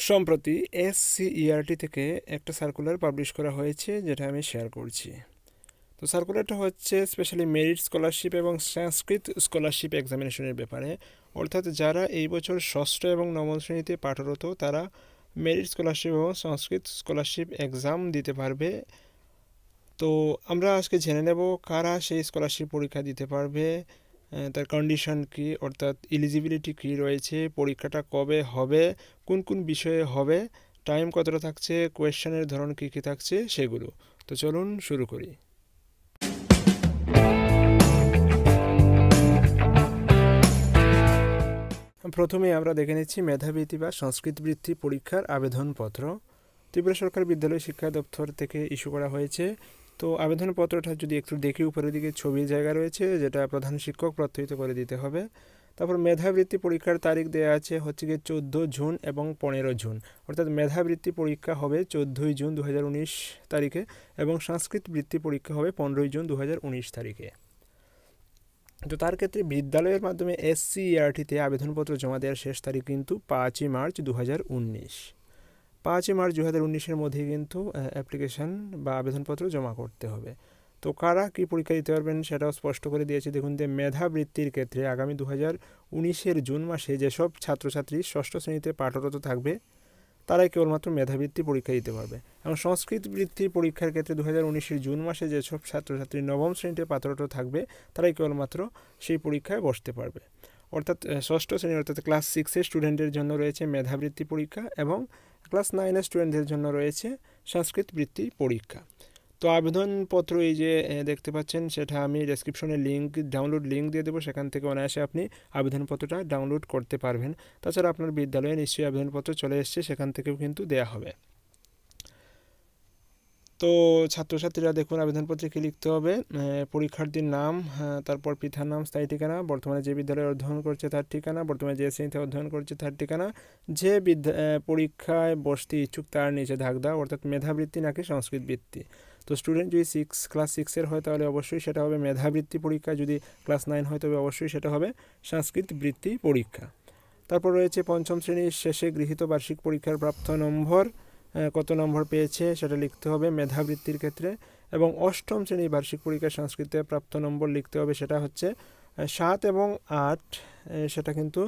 সম্প্রতি SCERT থেকে একটা সার্কুলার পাবলিশ করা হয়েছে, যেটা আমি শেয়ার করছি। তো সার্কুলারটা হচ্ছে স্পেশালি মেরিট স্কলারশিপ এবং সংস্কৃত স্কলারশিপ এক্সামিনেশনের ব্যাপারে। অর্থাৎ যারা এই বছর ষষ্ঠ এবং নবম শ্রেণীতে পাঠরত তারা মেরিট স্কলারশিপ এবং সংস্কৃত স্কলারশিপ এক্সাম দিতে পারবে। তো আমরা আজকে জেনে নেব কারা সেই স্কলারশিপ পরীক্ষা দিতে পারবে, তার কন্ডিশন কি, অর্থাৎ এলিজিবিলিটি কি রয়েছে, পরীক্ষাটা কবে হবে, কোন কোন বিষয়ে হবে, টাইম কতটা থাকছে, কোয়েশ্চেনের ধরন কী কী থাকছে সেগুলো। তো চলুন শুরু করি। প্রথমে আমরা দেখে নিচ্ছি মেধাবৃত্তি বা সংস্কৃত বৃত্তি পরীক্ষার আবেদনপত্র। ত্রিপুরা সরকার বিদ্যালয় শিক্ষা দপ্তর থেকে ইস্যু করা হয়েছে। তো আবেদনপত্রটা যদি একটু দেখি, উপরের দিকে ছবির জায়গা রয়েছে, যেটা প্রধান শিক্ষক প্রত্যয়িত করে দিতে হবে। তারপর মেধাবৃত্তি পরীক্ষার তারিখ দেওয়া আছে হচ্ছে গিয়ে 14 জুন এবং 15 জুন। অর্থাৎ মেধাবৃত্তি পরীক্ষা হবে 14 জুন 2019 তারিখে এবং সংস্কৃত বৃত্তি পরীক্ষা হবে 15 জুন 2019 তারিখে। তো তার ক্ষেত্রে বিদ্যালয়ের মাধ্যমে SCERT-তে আবেদনপত্র জমা দেওয়ার শেষ তারিখ কিন্তু 5 মার্চ 2019। 5 মার্চ 2019-এর মধ্যে কিন্তু অ্যাপ্লিকেশান বা আবেদনপত্র জমা করতে হবে। তো কারা কী পরীক্ষা দিতে পারবেন সেটাও স্পষ্ট করে দিয়েছে। দেখুন যে মেধাবৃত্তির ক্ষেত্রে আগামী 2019-এর জুন মাসে যেসব ছাত্রছাত্রী ষষ্ঠ শ্রেণীতে পাঠরত থাকবে তারাই কেবলমাত্র মেধাবৃত্তি পরীক্ষা দিতে পারবে। এবং সংস্কৃত বৃত্তি পরীক্ষার ক্ষেত্রে 2019-এর জুন মাসে যেসব ছাত্রছাত্রী নবম শ্রেণীতে পাঠরত থাকবে তারাই কেবলমাত্র সেই পরীক্ষায় বসতে পারবে। অর্থাৎ ষষ্ঠ শ্রেণী অর্থাৎ ক্লাস 6-এর স্টুডেন্টের জন্য রয়েছে মেধাবৃত্তি পরীক্ষা এবং ক্লাস 9-এর স্টুডেন্টদের জন্য রয়েছে সংস্কৃত বৃত্তি পরীক্ষা। তো আবেদনপত্র এই যে দেখতে পাচ্ছেন, সেটা আমি ডেসক্রিপশনে ডাউনলোড লিঙ্ক দিয়ে দেবো, সেখান থেকে অনায়াসে আপনি আবেদনপত্রটা ডাউনলোড করতে পারবেন। তাছাড়া আপনার বিদ্যালয়ে নিশ্চয়ই আবেদনপত্র চলে এসছে, সেখান থেকেও কিন্তু দেয়া হবে। তো ছাত্রছাত্রীরা দেখুন আবেদনপত্রে কী লিখতে হবে, পরীক্ষার্থীর নাম, তারপর পিতার নাম, স্থায়ী ঠিকানা, বর্তমানে যে বিদ্যালয়ে অধ্যয়ন করছে তার ঠিকানা, বর্তমানে যে শ্রেণীতে অধ্যয়ন করছে তার ঠিকানা, যে পরীক্ষায় বসতে ইচ্ছুক তার নিচে দাগ দাও, অর্থাৎ মেধাবৃত্তি নাকি সংস্কৃত বৃত্তি। তো স্টুডেন্ট যদি ক্লাস 6-এর হয় তাহলে অবশ্যই সেটা হবে মেধাবৃত্তি পরীক্ষা, যদি ক্লাস 9 হয় তবে অবশ্যই সেটা হবে সংস্কৃত বৃত্তি পরীক্ষা। তারপর রয়েছে পঞ্চম শ্রেণীর শেষে গৃহীত বার্ষিক পরীক্ষার প্রাপ্ত নম্বর, কত নম্বর পেয়েছে সেটা লিখতে হবে মেধাবৃত্তির ক্ষেত্রে। এবং অষ্টম শ্রেণীর বার্ষিক পরীক্ষার সংস্কৃতে প্রাপ্ত নম্বর লিখতে হবে, সেটা হচ্ছে 7 এবং 8, সেটা কিন্তু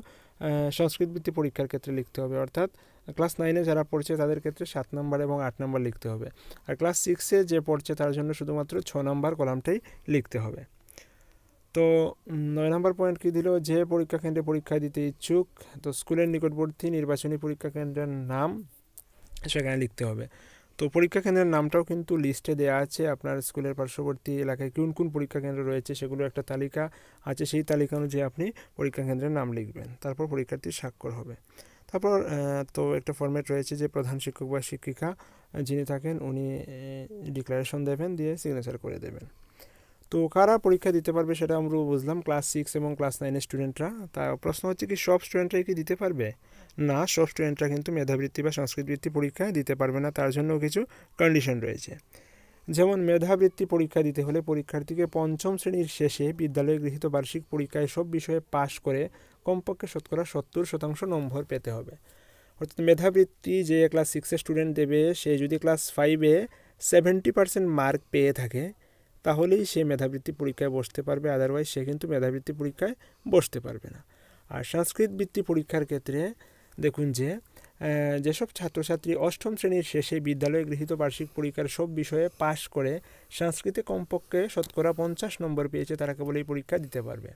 সংস্কৃত বৃত্তি পরীক্ষার ক্ষেত্রে লিখতে হবে। অর্থাৎ ক্লাস 9-এ যারা পড়ছে তাদের ক্ষেত্রে 7 নম্বর এবং 8 নম্বর লিখতে হবে, আর ক্লাস 6-এ যে পড়ছে তার জন্য শুধুমাত্র 6 নম্বর কলামটাই লিখতে হবে। তো 9 নম্বর পয়েন্ট কী দিল, যে পরীক্ষা কেন্দ্রে পরীক্ষা দিতে ইচ্ছুক, তো স্কুলের নিকটবর্তী নির্বাচনী পরীক্ষা কেন্দ্রের নাম সেখানে লিখতে হবে। তো পরীক্ষা কেন্দ্রের নামটাও কিন্তু লিস্টে দেওয়া আছে, আপনার স্কুলের পার্শ্ববর্তী এলাকায় কোন কোন পরীক্ষা কেন্দ্র রয়েছে সেগুলো একটা তালিকা আছে, সেই তালিকা অনুযায়ী আপনি পরীক্ষা কেন্দ্রের নাম লিখবেন, তারপর পরীক্ষার্থীর স্বাক্ষর হবে। তারপর তো একটা ফরম্যাট রয়েছে যে প্রধান শিক্ষক বা শিক্ষিকা যিনি থাকেন উনি ডিক্লারেশন দেবেন, দিয়ে সিগনেচার করে দেবেন। তো কারা পরীক্ষা দিতে পারবে সেটা আমরা বুঝলাম, ক্লাস 6 এবং ক্লাস 9-এর স্টুডেন্টরা। তা প্রশ্ন হচ্ছে কি সব স্টুডেন্টরাই কি দিতে পারবে? না, সব স্টুডেন্টরা কিন্তু মেধাবৃত্তি বা সংস্কৃত বৃত্তি পরীক্ষা দিতে পারবে না, তার জন্য কিছু কন্ডিশন রয়েছে। যেমন মেধাবৃত্তি পরীক্ষা দিতে হলে পরীক্ষার্থীকে পঞ্চম শ্রেণীর শেষে বিদ্যালয়ে গৃহীত বার্ষিক পরীক্ষায় সব বিষয়ে পাশ করে কমপক্ষে 70% নম্বর পেতে হবে। অর্থাৎ মেধাবৃত্তি যে ক্লাস 6-এর স্টুডেন্ট দেবে, সে যদি ক্লাস 5-এ 70% মার্ক পেয়ে থাকে তাহলেই সে মেধাবৃত্তি পরীক্ষায় বসতে পারবে, আদারওয়াইজ সে কিন্তু মেধাবৃত্তি পরীক্ষায় বসতে পারবে না। আর সংস্কৃত বৃত্তি পরীক্ষার ক্ষেত্রে দেখুন যে যেসব ছাত্রছাত্রী অষ্টম শ্রেণীর শেষে বিদ্যালয়ে গৃহীত বার্ষিক পরীক্ষার সব বিষয়ে পাশ করে সংস্কৃতে কমপক্ষে 50% নম্বর পেয়েছে তারা কেবল এই পরীক্ষা দিতে পারবে।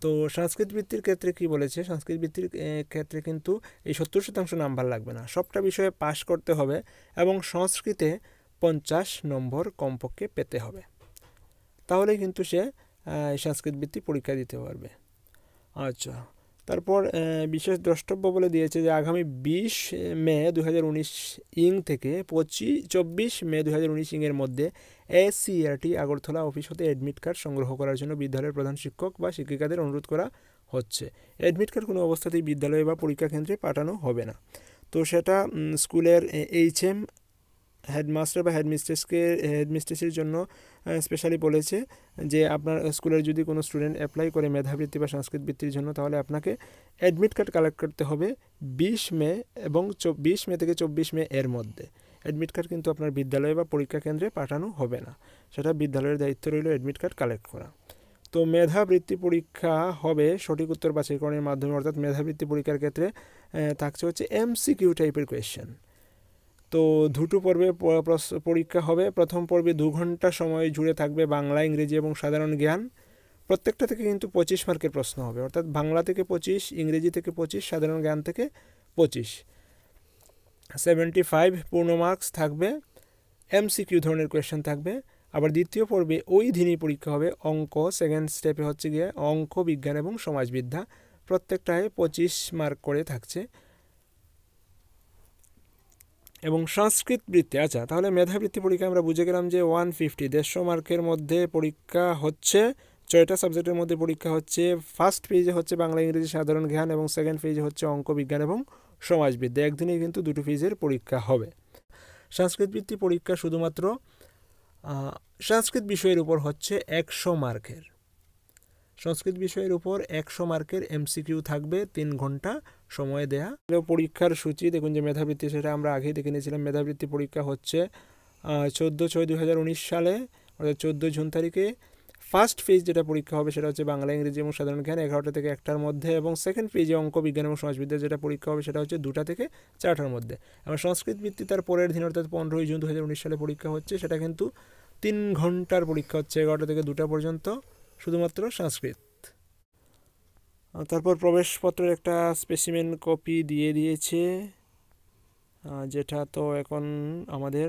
তো সংস্কৃত বৃত্তির ক্ষেত্রে কি বলেছে, সংস্কৃত বৃত্তির ক্ষেত্রে কিন্তু এই 70% নাম্বার লাগবে না, সবটা বিষয়ে পাশ করতে হবে এবং সংস্কৃতে 50 নম্বর কমপক্ষে পেতে হবে, তাহলেই কিন্তু সে সংস্কৃত বৃত্তি পরীক্ষা দিতে পারবে। আচ্ছা, তারপর বিশেষ দ্রষ্টব্য বলে দিয়েছে যে আগামী 20 মে 2019 ইং থেকে 24 মে 2019 ইংয়ের মধ্যে SCERT আগরতলা অফিস হতে অ্যাডমিট কার্ড সংগ্রহ করার জন্য বিদ্যালয়ের প্রধান শিক্ষক বা শিক্ষিকাদের অনুরোধ করা হচ্ছে। অ্যাডমিট কার্ড কোনো অবস্থাতেই বিদ্যালয়ে বা পরীক্ষা কেন্দ্রে পাঠানো হবে না। তো সেটা স্কুলের HM হেডমাস্টার বা হেডমিস্ট্রেসের জন্য স্পেশালি বলেছে যে আপনার স্কুলের যদি কোনো স্টুডেন্ট অ্যাপ্লাই করে মেধাবৃত্তি বা সংস্কৃত বৃত্তির জন্য, তাহলে আপনাকে অ্যাডমিট কার্ড কালেক্ট করতে হবে 20 মে এবং 20 মে থেকে 24 মে এর মধ্যে। অ্যাডমিট কার্ড কিন্তু আপনার বিদ্যালয়ে বা পরীক্ষা কেন্দ্রে পাঠানো হবে না, সেটা বিদ্যালয়ের দায়িত্ব রইল অ্যাডমিট কার্ড কালেক্ট করা। তো মেধাবৃত্তি পরীক্ষা হবে সঠিক উত্তর বাছাইকরণের মাধ্যমে, অর্থাৎ মেধাবৃত্তি পরীক্ষার ক্ষেত্রে থাকছে হচ্ছে MCQ টাইপের কোয়েশ্চেন। তো দুটো পর্বে পরীক্ষা হবে। প্রথম পর্বে 2 ঘন্টা সময় জুড়ে থাকবে বাংলা, ইংরেজি এবং সাধারণ জ্ঞান। প্রত্যেকটা থেকে কিন্তু 25 মার্কের প্রশ্ন হবে, অর্থাৎ বাংলা থেকে 25, ইংরেজি থেকে 25, সাধারণ জ্ঞান থেকে 25, 75 পূর্ণ মার্কস থাকবে। MCQ ধরনের কোয়েশ্চেন থাকবে। আবার দ্বিতীয় পর্বে ওই দিনই পরীক্ষা হবে অঙ্ক, সেকেন্ড স্টেপে হচ্ছে গিয়ে অঙ্ক, বিজ্ঞান এবং সমাজবিদ্যা, প্রত্যেকটায় 25 মার্ক করে থাকছে। এবং সংস্কৃত বৃত্তি, আচ্ছা তাহলে মেধাবৃত্তি পরীক্ষা আমরা বুঝে গেলাম যে 150, 150 মার্কের মধ্যে পরীক্ষা হচ্ছে। 6টা সাবজেক্টের মধ্যে পরীক্ষা হচ্ছে। ফার্স্ট পেজে হচ্ছে বাংলা, ইংরেজি, সাধারণ জ্ঞান এবং সেকেন্ড পেজে হচ্ছে অঙ্ক, বিজ্ঞান এবং সমাজবিদ্যা। একদিনেই কিন্তু 2টো পেজের পরীক্ষা হবে। সংস্কৃত বৃত্তি পরীক্ষা শুধুমাত্র সংস্কৃত বিষয়ের উপর হচ্ছে 100 মার্কের। সংস্কৃত বিষয়ের উপর 100 মার্কের MCQ থাকবে, 3 ঘন্টা সময় দেয়া। পরীক্ষার সূচি দেখুন যে মেধাবৃত্তি, সেটা আমরা আগেই দেখে নিয়েছিলাম। মেধাবৃত্তি পরীক্ষা হচ্ছে 14/6/2019 সালে, অর্থাৎ 14 জুন তারিখে। ফার্স্ট পেজ যেটা পরীক্ষা হবে সেটা হচ্ছে বাংলা, ইংরেজি এবং সাধারণ জ্ঞান, 11টা থেকে 1টার মধ্যে। এবং সেকেন্ড পেজে অঙ্ক, বিজ্ঞান এবং সমাজবিদ্যা যেটা পরীক্ষা হবে সেটা হচ্ছে 2টা থেকে 4টার মধ্যে। এবং সংস্কৃত বৃত্তি তার পরের দিন, অর্থাৎ 15 জুন 2019 সালে পরীক্ষা হচ্ছে। সেটা কিন্তু 3 ঘন্টার পরীক্ষা হচ্ছে, 11টা থেকে 2টা পর্যন্ত, শুধুমাত্র সংস্কৃত। তারপর প্রবেশপত্রের একটা স্পেসিমেন কপি দিয়ে দিয়েছে, যেটা তো এখন আমাদের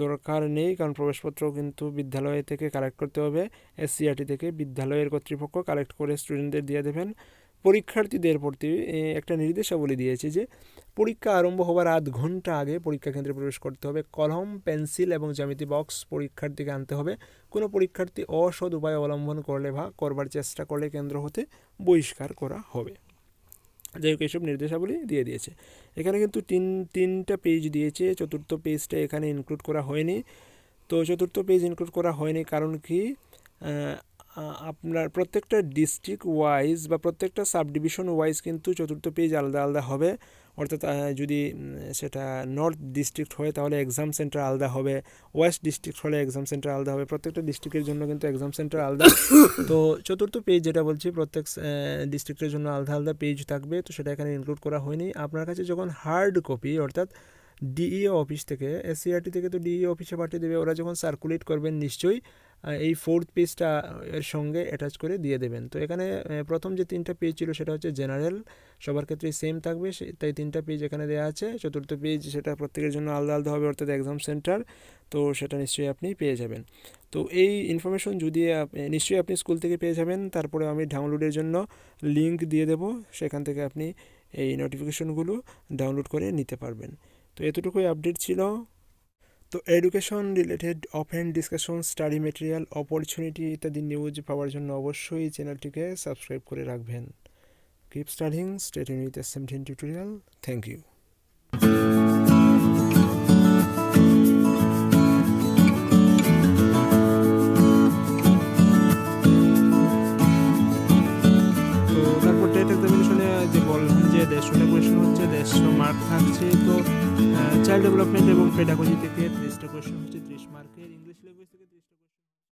দরকার নেই, কারণ প্রবেশপত্র কিন্তু বিদ্যালয় থেকে কালেক্ট করতে হবে। SCERT থেকে বিদ্যালয়ের কর্তৃপক্ষ কালেক্ট করে স্টুডেন্টদের দিয়ে দেবেন। পরীক্ষার্থীদের প্রতি একটা নির্দেশাবলী দিয়েছে যে পরীক্ষা আরম্ভ হবার আধ ঘন্টা আগে পরীক্ষা কেন্দ্রে প্রবেশ করতে হবে। কলম, পেন্সিল এবং জ্যামিতি বক্স পরীক্ষার্থীকে আনতে হবে। কোনো পরীক্ষার্থী অসৎ উপায় অবলম্বন করলে বা করবার চেষ্টা করলে কেন্দ্র হতে বহিষ্কার করা হবে। যাই হোক, এইসব নির্দেশাবলী দিয়ে দিয়েছে। এখানে কিন্তু তিনটা পেজ দিয়েছে, চতুর্থ পেজটা এখানে ইনক্লুড করা হয়নি। তো চতুর্থ পেজ ইনক্লুড করা হয়নি কারণ কি, আপনার প্রত্যেকটা ডিস্ট্রিক্ট ওয়াইজ বা প্রত্যেকটা সাব ডিভিশন ওয়াইজ কিন্তু চতুর্থ পেজ আলাদা আলাদা হবে। অর্থাৎ যদি সেটা নর্থ ডিস্ট্রিক্ট হয় তাহলে এক্সাম সেন্টার আলাদা হবে, ওয়েস্ট ডিস্ট্রিক্ট হলে এক্সাম সেন্টার আলাদা হবে। প্রত্যেকটা ডিস্ট্রিক্টের জন্য কিন্তু এক্সাম সেন্টার আলাদা। তো চতুর্থ পেজ যেটা বলছি, প্রত্যেক ডিস্ট্রিক্টের জন্য আলাদা আলাদা পেজ থাকবে, তো সেটা এখানে ইনক্লুড করা হয়নি। আপনার কাছে যখন হার্ড কপি, অর্থাৎ DEO অফিস থেকে, SCERT থেকে তো DEO অফিসে পাঠিয়ে দেবে, ওরা যখন সার্কুলেট করবেন নিশ্চয়ই এই 4th পেজটা এর সঙ্গে অ্যাটাচ করে দিয়ে দেবেন। তো এখানে প্রথম যে 3টা পেজ ছিল সেটা হচ্ছে জেনারেল, সবার ক্ষেত্রে সেম থাকবে, তাই 3টা পেজ এখানে দেওয়া আছে। চতুর্থ পেজ সেটা প্রত্যেকের জন্য আলাদা আলাদা হবে, অর্থাৎ এক্সাম সেন্টার, তো সেটা নিশ্চয়ই আপনি পেয়ে যাবেন। তো এই ইনফরমেশন যদি নিশ্চয়ই আপনি স্কুল থেকে পেয়ে যাবেন। তারপরে আমি ডাউনলোডের জন্য লিঙ্ক দিয়ে দেব, সেখান থেকে আপনি এই নোটিফিকেশনগুলো ডাউনলোড করে নিতে পারবেন। তো এতটুকুই আপডেট ছিল। তো education related open discussion, study material, opportunity ইত্যাদি নিউজ পাওয়ার জন্য অবশ্যই চ্যানেলটিকে সাবস্ক্রাইব করে রাখবেন। Keep studying, stay tuned with SMDN tutorial. Thank you. তো তারপর টেট এক্সামিনেশনে যে বললাম যে 150টা কোয়েশ্চেন হচ্ছে, 150 মার্ক থাকছে। তো চাইল্ড ডেভেলপমেন্ট এবং পেডাগজি থেকে 30টা কোয়েশ্চেন হচ্ছে 30 মার্কের, ইংলিশ ল্যাঙ্গুয়েজ থেকে